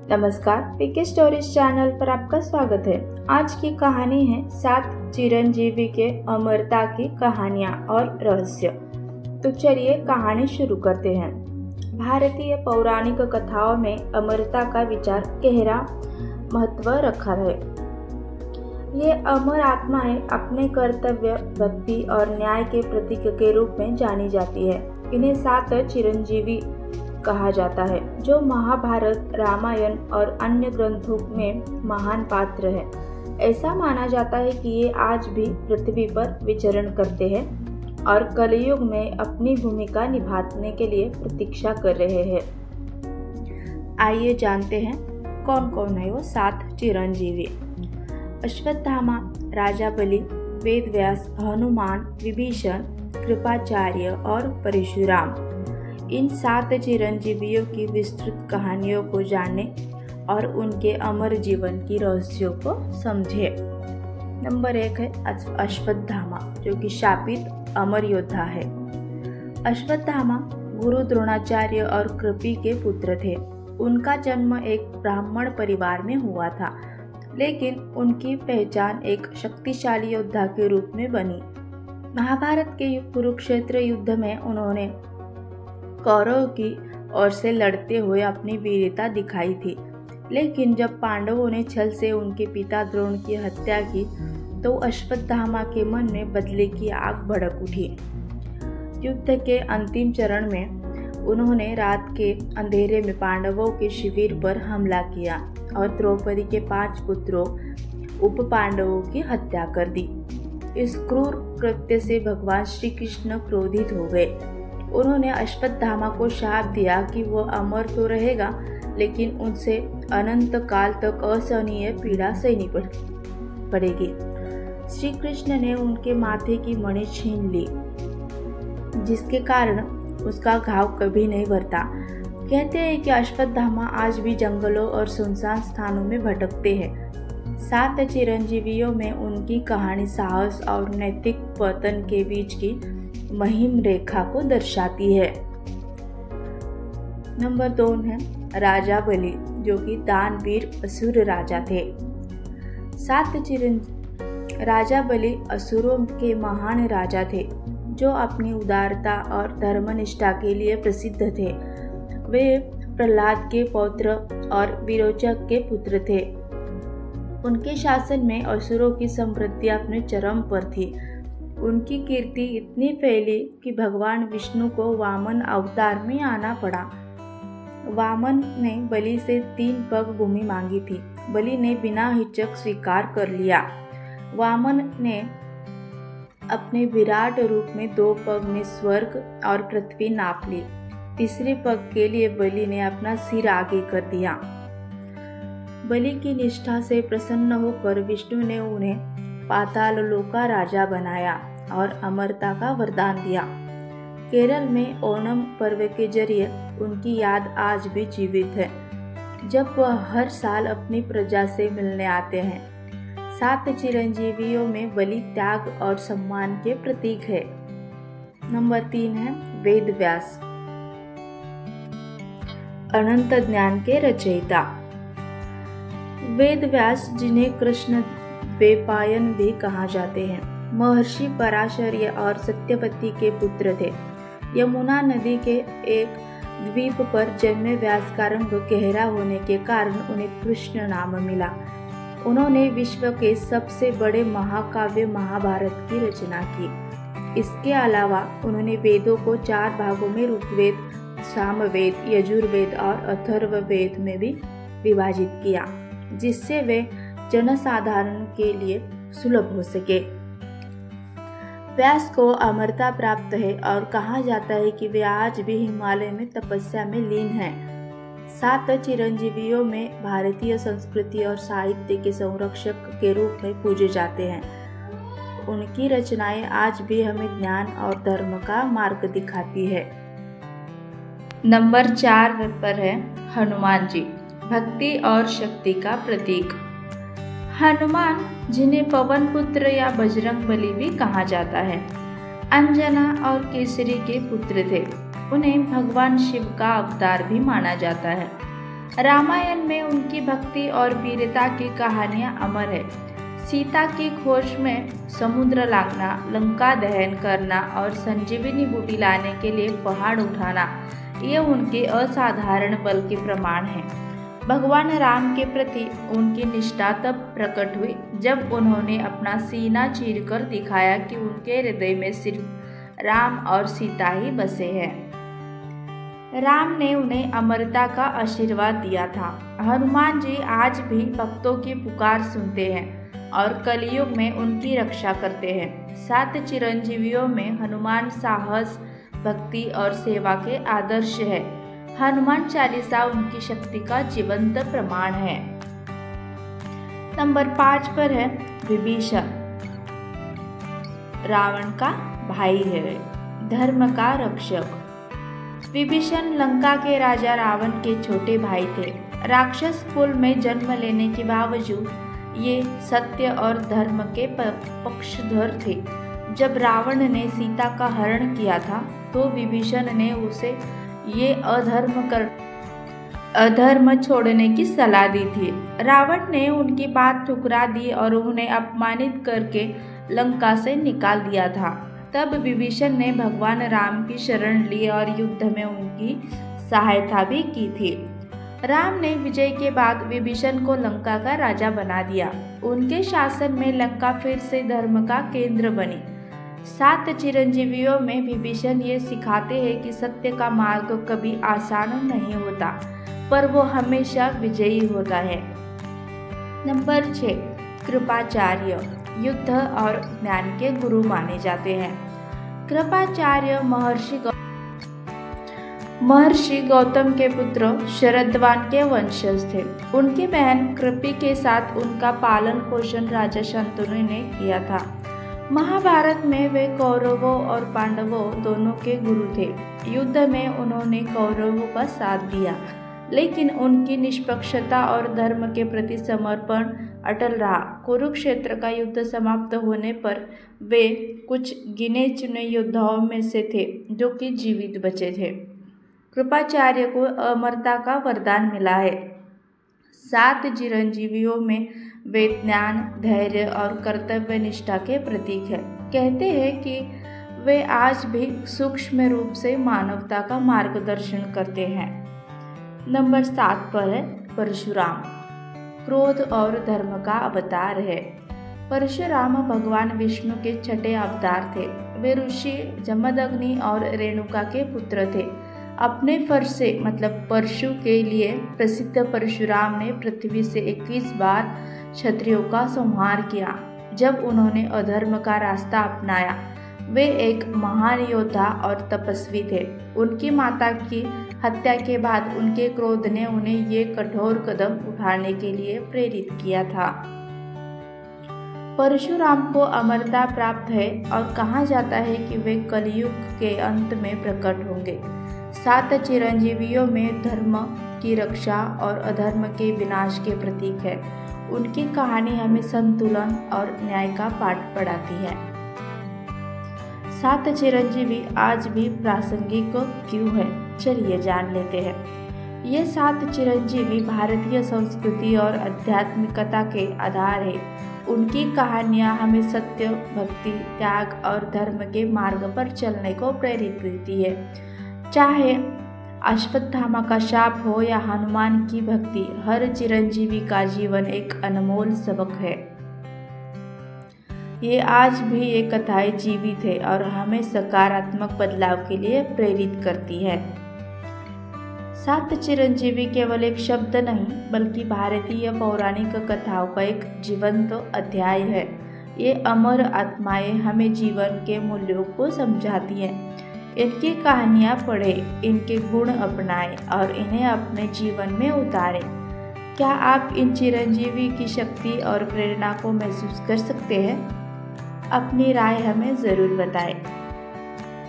नमस्कार, पीके stories channel पर आपका स्वागत है। आज की कहानी है 7 चिरंजीवी के अमरता की कहानियाँ और रहस्य। तो चलिए कहानी शुरू करते हैं। भारतीय पौराणिक कथाओं में अमरता का विचार गहरा महत्व रखा है। ये अमर आत्माएं अपने कर्तव्य, भक्ति और न्याय के प्रतीक के रूप में जानी जाती है। इन्हें 7 चिरंजीवी कहा जाता है, जो महाभारत, रामायण और अन्य ग्रंथों में महान पात्र है। ऐसा माना जाता है कि ये आज भी पृथ्वी पर विचरण करते हैं और कलयुग में अपनी भूमिका निभाने के लिए प्रतीक्षा कर रहे हैं। आइए जानते हैं कौन कौन है वो 7 चिरंजीवी। अश्वत्थामा, राजा बलि, वेदव्यास, हनुमान, विभीषण, कृपाचार्य और परशुराम। इन 7 चिरंजीवियों की विस्तृत कहानियों को जाने और उनके अमर जीवन की रहस्यों को समझे। नंबर 1 है अश्वत्थामा, जो कि शापित अमर योद्धा है। अश्वत्थामा गुरु द्रोणाचार्य और कृपि के पुत्र थे। उनका जन्म एक ब्राह्मण परिवार में हुआ था, लेकिन उनकी पहचान एक शक्तिशाली योद्धा के रूप में बनी। महाभारत के कुरुक्षेत्र युद्ध में उन्होंने कौरव की ओर से लड़ते हुए अपनी वीरता दिखाई थी, लेकिन जब पांडवों ने छल से उनके पिता द्रोण की हत्या की तो अश्वत्थामा के मन में बदले की आग भड़क उठी। युद्ध के अंतिम चरण में उन्होंने रात के अंधेरे में पांडवों के शिविर पर हमला किया और द्रौपदी के 5 पुत्रों उप पांडवों की हत्या कर दी। इस क्रूर कृत्य से भगवान श्री कृष्ण क्रोधित हो गए। उन्होंने अश्वत्थामा को शाप दिया कि वह अमर तो रहेगा, लेकिन उनसे अनंत काल तक असहनीय पीड़ा सहनी पड़ेगी। श्री कृष्ण ने उनके माथे की मणि छीन ली, जिसके कारण उसका घाव कभी नहीं भरता। कहते हैं कि अश्वत्थामा आज भी जंगलों और सुनसान स्थानों में भटकते हैं। 7 चिरंजीवियों में उनकी कहानी साहस और नैतिक पतन के बीच की महिम रेखा को दर्शाती है। नंबर 2 है राजा बलि, जो कि दानवीर असुर राजा थे। 7 राजा बलि असुरों के महान राजा थे, जो अपनी उदारता और धर्मनिष्ठा के लिए प्रसिद्ध थे। वे प्रहलाद के पौत्र और विरोचक के पुत्र थे। उनके शासन में असुरों की समृद्धि अपने चरम पर थी। उनकी कीर्ति इतनी फैली कि भगवान विष्णु को वामन अवतार में आना पड़ा। वामन ने बलि से 3 पग भूमि मांगी थी। बलि ने बिना हिचक स्वीकार कर लिया। वामन ने अपने विराट रूप में 2 पग में स्वर्ग और पृथ्वी नाप ली। तीसरे पग के लिए बलि ने अपना सिर आगे कर दिया। बलि की निष्ठा से प्रसन्न होकर विष्णु ने उन्हें पाताल लोक का राजा बनाया और अमरता का वरदान दिया। केरल में ओणम पर्व के जरिए उनकी याद आज भी जीवित है, जब वह हर साल अपनी प्रजा से मिलने आते हैं। 7 चिरंजीवियों में बलि त्याग और सम्मान के प्रतीक है। नंबर 3 है वेदव्यास, अनंत ज्ञान के रचयिता। वेदव्यास, जिन्हें कृष्ण द्वैपायन भी कहा जाते हैं, महर्षि पराशर्य और सत्यवती के पुत्र थे। यमुना नदी के एक द्वीप पर जन्मे व्यास का रंग गहरा होने के कारण उन्हें कृष्ण नाम मिला। उन्होंने विश्व के सबसे बड़े महाकाव्य महाभारत की रचना की। इसके अलावा उन्होंने वेदों को 4 भागों में ऋग्वेद, सामवेद, यजुर्वेद और अथर्ववेद में भी विभाजित किया, जिससे वे जनसाधारण के लिए सुलभ हो सके। व्यास को अमरता प्राप्त है और कहा जाता है कि वे आज भी हिमालय में तपस्या में लीन हैं। 7 चिरंजीवियों में भारतीय संस्कृति और साहित्य के संरक्षक के रूप में पूजे जाते हैं। उनकी रचनाएं आज भी हमें ज्ञान और धर्म का मार्ग दिखाती है। नंबर 4 पर है हनुमान जी, भक्ति और शक्ति का प्रतीक। हनुमान, जिन्हें पवन पुत्र या बजरंग बली भी कहा जाता है, अंजना और केसरी के पुत्र थे। उन्हें भगवान शिव का अवतार भी माना जाता है। रामायण में उनकी भक्ति और वीरता की कहानियां अमर है। सीता की खोज में समुद्र लांघना, लंका दहन करना और संजीवनी बूटी लाने के लिए पहाड़ उठाना, ये उनके असाधारण बल के प्रमाण हैं। भगवान राम के प्रति उनकी निष्ठा तब प्रकट हुई जब उन्होंने अपना सीना चीरकर दिखाया कि उनके हृदय में सिर्फ राम और सीता ही बसे हैं। राम ने उन्हें अमरता का आशीर्वाद दिया था। हनुमान जी आज भी भक्तों की पुकार सुनते हैं और कलयुग में उनकी रक्षा करते हैं। 7 चिरंजीवियों में हनुमान साहस, भक्ति और सेवा के आदर्श है। हनुमान चालीसा उनकी शक्ति का जीवंत प्रमाण है। नंबर 5 पर है विभीषण। रावण का भाई है, धर्म का रक्षक। विभीषण लंका के राजा रावण के छोटे भाई थे। राक्षस कुल में जन्म लेने के बावजूद ये सत्य और धर्म के पक्षधर थे। जब रावण ने सीता का हरण किया था तो विभीषण ने उसे ये अधर्म छोड़ने की सलाह दी थी। रावण ने उनकी बात ठुकरा दी और उन्हें अपमानित करके लंका से निकाल दिया था। तब विभीषण ने भगवान राम की शरण ली और युद्ध में उनकी सहायता भी की थी। राम ने विजय के बाद विभीषण को लंका का राजा बना दिया। उनके शासन में लंका फिर से धर्म का केंद्र बनी। 7 चिरंजीवियों में विभीषण ये सिखाते हैं कि सत्य का मार्ग कभी आसान नहीं होता, पर वो हमेशा विजयी होता है। नंबर 6 कृपाचार्य। युद्ध और ज्ञान के गुरु माने जाते हैं। कृपाचार्य महर्षि गौतम के पुत्र शरद्वान के वंशज थे। उनकी बहन कृपि के साथ उनका पालन पोषण राजा शंतनु ने किया था। महाभारत में वे कौरवों और पांडवों दोनों के गुरु थे। युद्ध में उन्होंने कौरवों का साथ दिया, लेकिन उनकी निष्पक्षता और धर्म के प्रति समर्पण अटल रहा। कुरुक्षेत्र का युद्ध समाप्त होने पर वे कुछ गिने चुने योद्धाओं में से थे जो कि जीवित बचे थे। कृपाचार्य को अमरता का वरदान मिला है। 7 चिरंजीवियों में वे ज्ञान, धैर्य और कर्तव्य निष्ठा के प्रतीक है। कहते हैं कि वे आज भी सूक्ष्म रूप से मानवता का मार्गदर्शन करते हैं। नंबर 7 पर है परशुराम। क्रोध और धर्म का अवतार है। परशुराम भगवान विष्णु के छठे अवतार थे। वे ऋषि जमदग्नि और रेणुका के पुत्र थे। अपने फर्ज से मतलब परशु के लिए प्रसिद्ध परशुराम ने पृथ्वी से 21 बार क्षत्रियों का संहार किया। जब उन्होंने अधर्म का रास्ता अपनाया, वे एक महान योद्धा और तपस्वी थे। उनकी माता की हत्या के बाद उनके क्रोध ने उन्हें ये कठोर कदम उठाने के लिए प्रेरित किया था। परशुराम को अमरता प्राप्त है और कहा जाता है कि वे कलयुग के अंत में प्रकट होंगे। 7 चिरंजीवियों में धर्म की रक्षा और अधर्म के विनाश के प्रतीक है। उनकी कहानी हमें संतुलन और न्याय का पाठ पढ़ाती है। 7 चिरंजीवी आज भी प्रासंगिक क्यों है, चलिए जान लेते हैं। ये 7 चिरंजीवी भारतीय संस्कृति और आध्यात्मिकता के आधार है। उनकी कहानियाँ हमें सत्य, भक्ति, त्याग और धर्म के मार्ग पर चलने को प्रेरित करती है। चाहे अश्वत्थामा का शाप हो या हनुमान की भक्ति, हर चिरंजीवी का जीवन एक अनमोल सबक है। ये आज भी ये कथाएं जीवित है और हमें सकारात्मक बदलाव के लिए प्रेरित करती है। 7 चिरंजीवी केवल एक शब्द नहीं, बल्कि भारतीय पौराणिक कथाओं का एक जीवंत अध्याय है। ये अमर आत्माएं हमें जीवन के मूल्यों को समझाती हैं। इनकी कहानियाँ पढ़ें, इनके गुण अपनाएं और इन्हें अपने जीवन में उतारें। क्या आप इन चिरंजीवी की शक्ति और प्रेरणा को महसूस कर सकते हैं? अपनी राय हमें ज़रूर बताएं।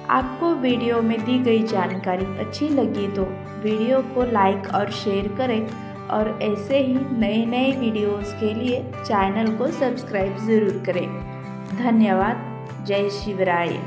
आपको वीडियो में दी गई जानकारी अच्छी लगी तो वीडियो को लाइक और शेयर करें और ऐसे ही नए नए वीडियोस के लिए चैनल को सब्सक्राइब ज़रूर करें। धन्यवाद। जय शिवराय।